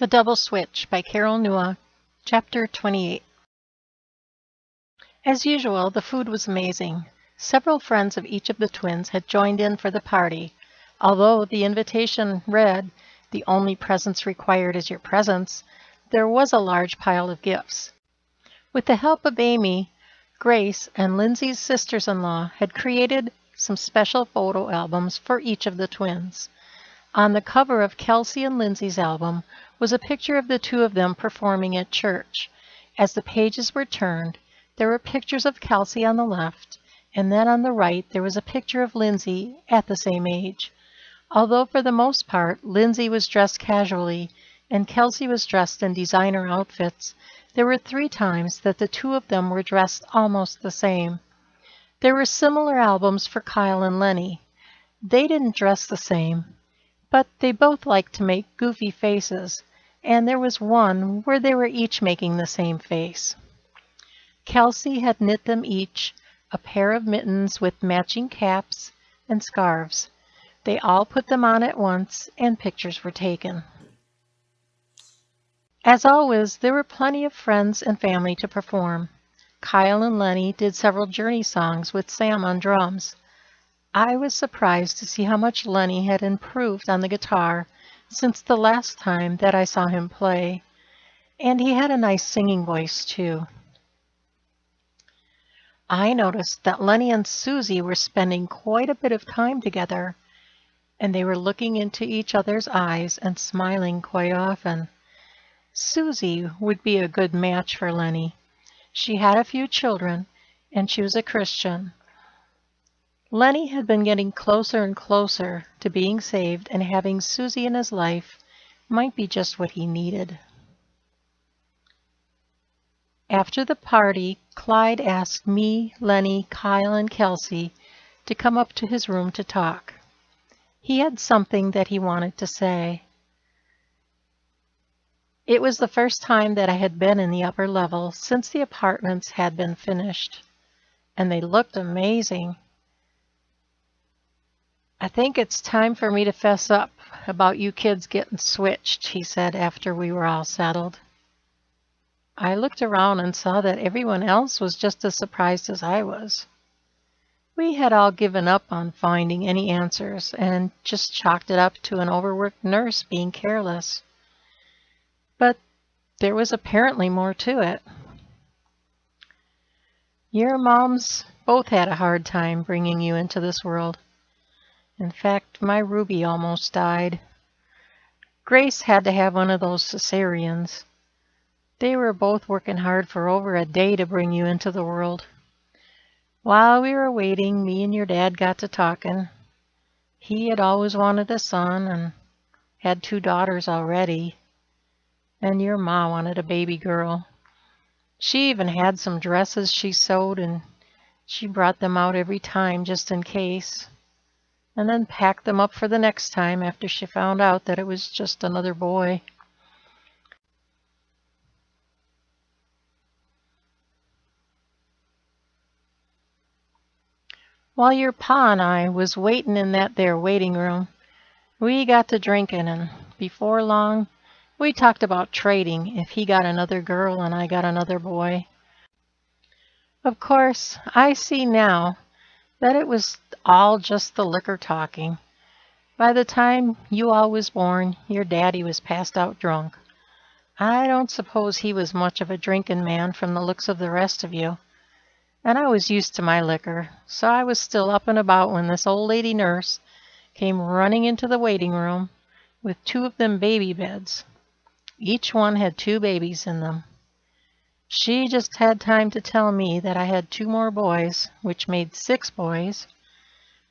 The Double Switch by Carol Nua, Chapter 28. As usual, the food was amazing. Several friends of each of the twins had joined in for the party. Although the invitation read, "The only presence required is your presence," there was a large pile of gifts. With the help of Amy, Grace, and Lindsay's sisters-in-law had created some special photo albums for each of the twins. On the cover of Kelsey and Lindsay's album was a picture of the two of them performing at church. As the pages were turned, there were pictures of Kelsey on the left, and then on the right there was a picture of Lindsay at the same age. Although for the most part Lindsay was dressed casually and Kelsey was dressed in designer outfits, there were 3 times that the two of them were dressed almost the same. There were similar albums for Kyle and Lenny. They didn't dress the same, but they both liked to make goofy faces, and there was one where they were each making the same face. Kelsey had knit them each a pair of mittens with matching caps and scarves. They all put them on at once, and pictures were taken. As always, there were plenty of friends and family to perform. Kyle and Lenny did several Journey songs with Sam on drums. I was surprised to see how much Lenny had improved on the guitar since the last time that I saw him play, and he had a nice singing voice too. I noticed that Lenny and Susie were spending quite a bit of time together, and they were looking into each other's eyes and smiling quite often. Susie would be a good match for Lenny. She had a few children, and she was a Christian. Lenny had been getting closer and closer to being saved, and having Susie in his life might be just what he needed. After the party, Clyde asked me, Lenny, Kyle, and Kelsey to come up to his room to talk. He had something that he wanted to say. It was the first time that I had been in the upper level since the apartments had been finished, and they looked amazing. "I think it's time for me to fess up about you kids getting switched," he said after we were all settled. I looked around and saw that everyone else was just as surprised as I was. We had all given up on finding any answers and just chalked it up to an overworked nurse being careless. But there was apparently more to it. Your moms both had a hard time bringing you into this world. In fact, my Ruby almost died. Grace had to have one of those cesareans. They were both working hard for over a day to bring you into the world. While we were waiting, me and your dad got to talking. He had always wanted a son and had 2 daughters already. And your ma wanted a baby girl. She even had some dresses she sewed, and she brought them out every time just in case, and then packed them up for the next time after she found out that it was just another boy. While your pa and I was waiting in that there waiting room, we got to drinking, and before long, we talked about trading if he got another girl and I got another boy. Of course, I see now that it was all just the liquor talking. By the time you all was born, your daddy was passed out drunk. I don't suppose he was much of a drinking man from the looks of the rest of you. And I was used to my liquor, so I was still up and about when this old lady nurse came running into the waiting room with 2 of them baby beds. Each one had 2 babies in them. She just had time to tell me that I had 2 more boys, which made 6 boys,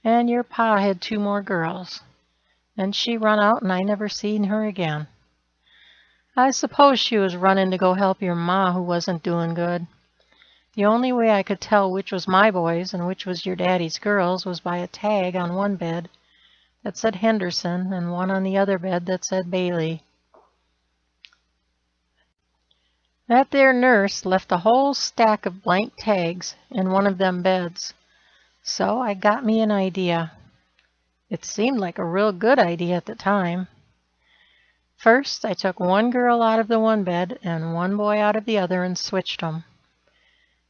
and your pa had 2 more girls. And she run out and I never seen her again. I suppose she was running to go help your ma who wasn't doing good. The only way I could tell which was my boys and which was your daddy's girls was by a tag on one bed that said Henderson and one on the other bed that said Bailey. That there nurse left a whole stack of blank tags in one of them beds. So I got me an idea. It seemed like a real good idea at the time. First, I took one girl out of the one bed and one boy out of the other and switched them.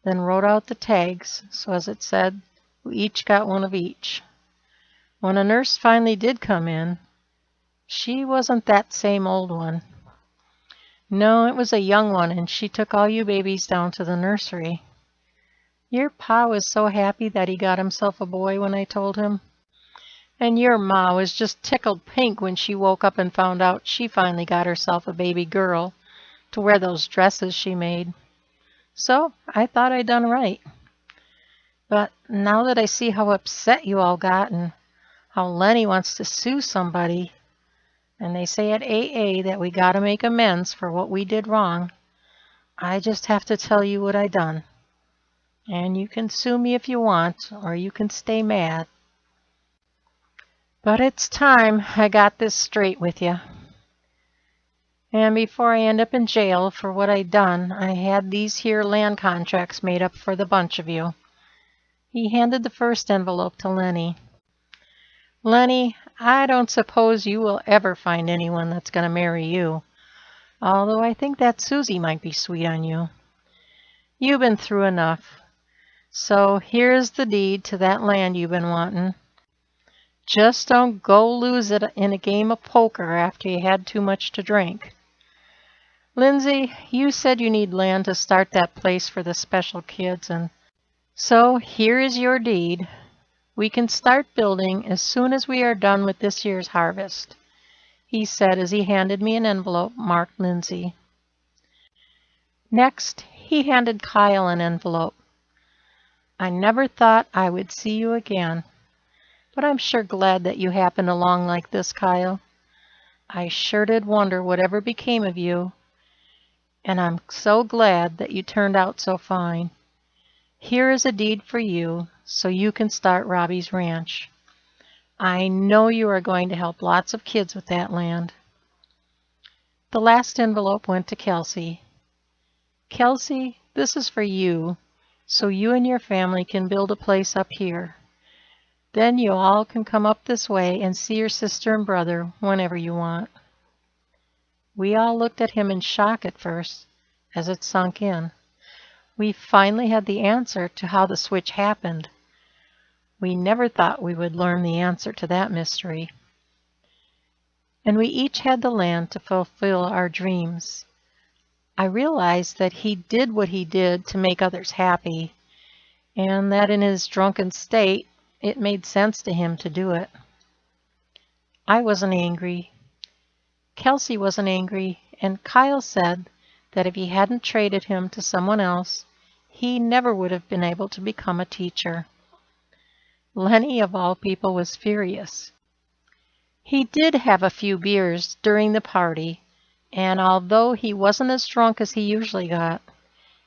Then wrote out the tags, so as it said, we each got one of each. When a nurse finally did come in, she wasn't that same old one. No, it was a young one, and she took all you babies down to the nursery. Your pa was so happy that he got himself a boy when I told him. And your ma was just tickled pink when she woke up and found out she finally got herself a baby girl to wear those dresses she made. So I thought I'd done right. But now that I see how upset you all got and how Lenny wants to sue somebody, and they say at AA that we gotta make amends for what we did wrong, I just have to tell you what I done. And you can sue me if you want, or you can stay mad. But it's time I got this straight with you. And before I end up in jail for what I done, I had these here land contracts made up for the bunch of you. He handed the first envelope to Lenny. Lenny, I don't suppose you will ever find anyone that's going to marry you, although I think that Susie might be sweet on you. You've been through enough. So here's the deed to that land you've been wanting. Just don't go lose it in a game of poker after you had too much to drink. Lindsay, you said you need land to start that place for the special kids, and so here is your deed. We can start building as soon as we are done with this year's harvest, he said as he handed me an envelope marked Lindsay. Next, he handed Kyle an envelope. I never thought I would see you again, but I'm sure glad that you happened along like this, Kyle. I sure did wonder whatever became of you, and I'm so glad that you turned out so fine. Here is a deed for you, so you can start Robbie's ranch. I know you are going to help lots of kids with that land. The last envelope went to Kelsey. Kelsey, this is for you, so you and your family can build a place up here. Then you all can come up this way and see your sister and brother whenever you want. We all looked at him in shock at first, as it sunk in. We finally had the answer to how the switch happened. We never thought we would learn the answer to that mystery. And we each had the land to fulfill our dreams. I realized that he did what he did to make others happy, and that in his drunken state, it made sense to him to do it. I wasn't angry. Kelsey wasn't angry, and Kyle said that if he hadn't traded him to someone else, he never would have been able to become a teacher. Lenny, of all people, was furious. He did have a few beers during the party, and although he wasn't as drunk as he usually got,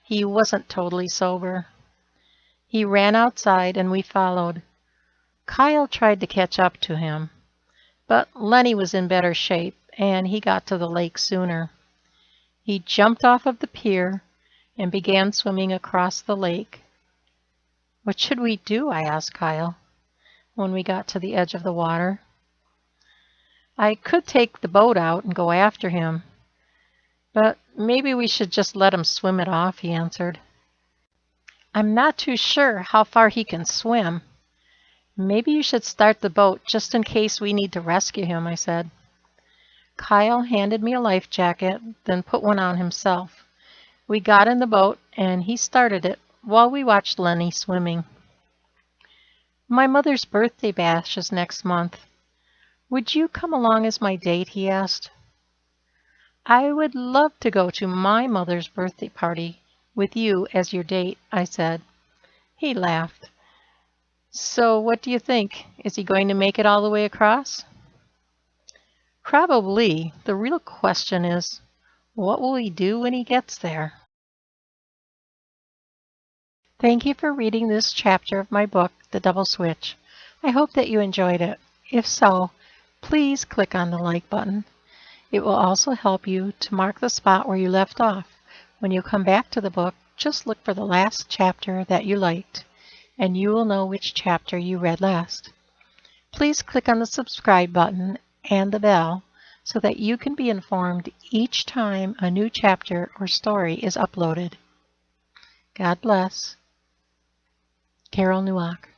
he wasn't totally sober. He ran outside and we followed. Kyle tried to catch up to him, but Lenny was in better shape and he got to the lake sooner. He jumped off of the pier and began swimming across the lake. What should we do? I asked Kyle when we got to the edge of the water. I could take the boat out and go after him, but maybe we should just let him swim it off, he answered. I'm not too sure how far he can swim. Maybe you should start the boat just in case we need to rescue him, I said. Kyle handed me a life jacket, then put one on himself. We got in the boat and he started it while we watched Lenny swimming. My mother's birthday bash is next month. Would you come along as my date? He asked. I would love to go to my mother's birthday party with you as your date, I said. He laughed. So what do you think? Is he going to make it all the way across? Probably. The real question is, what will he do when he gets there? Thank you for reading this chapter of my book, The Double Switch. I hope that you enjoyed it. If so, please click on the like button. It will also help you to mark the spot where you left off. When you come back to the book, just look for the last chapter that you liked, and you will know which chapter you read last. Please click on the subscribe button and the bell so that you can be informed each time a new chapter or story is uploaded. God bless. Carol Newak.